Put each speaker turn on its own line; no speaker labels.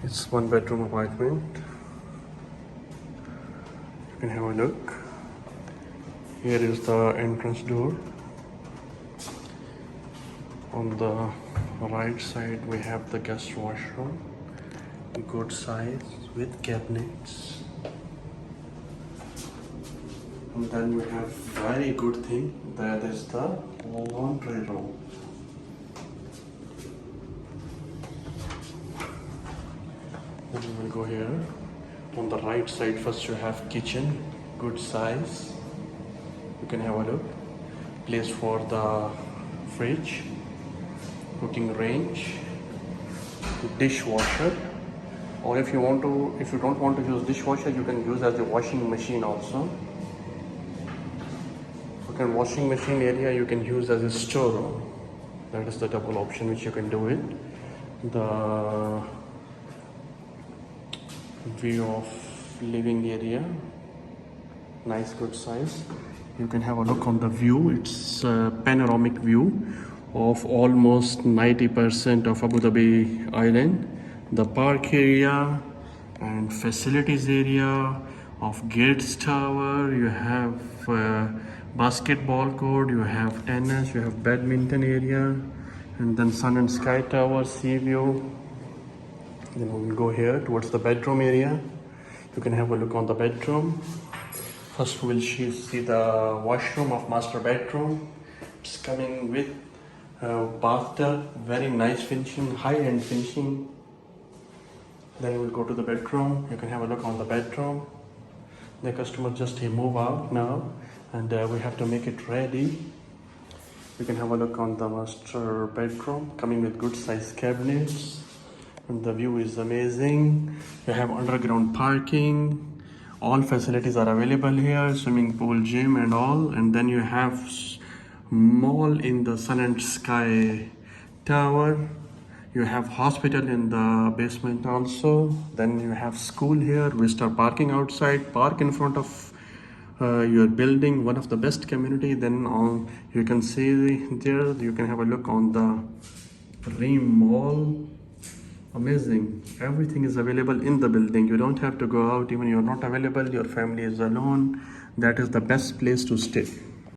It's one bedroom apartment. You can have a look. Here is the entrance door. On the right side we have the guest washroom, good size with cabinets. And then we have very good thing, that is the laundry room. Then we will go here. On the right side first you have kitchen, good size. You can have a look. Place for the fridge, cooking range, dishwasher, or if you don't want to use dishwasher, you can use as a washing machine also. Okay, washing machine area you can use as a storeroom. That is the double option which you can do it. The view of living area, nice good size. You can have a look on the view. It's a panoramic view of almost 90% of Abu Dhabi island. The park area and facilities area of Gates Tower. You have basketball court, you have tennis, you have badminton area, and then sun and sky tower, sea view. Then we'll go here towards the bedroom area. You can have a look on the bedroom. First we'll see the washroom of master bedroom. It's coming with bathtub, very nice finishing, high-end finishing. Then we'll go to the bedroom. You can have a look on the bedroom. The customer just move out now, and we have to make it ready. You can have a look on the master bedroom, coming with good size cabinets, and the view is amazing. You have underground parking, all facilities are available here, swimming pool, gym and all. And then you have mall in the sun and sky tower. You have hospital in the basement also. Then you have school here, visitor parking outside, park in front of your building, one of the best community. Then on you can see there, you can have a look on the Reem Mall. Amazing, everything is available in the building. You don't have to go out, even you're not available, your family is alone. That is the best place to stay.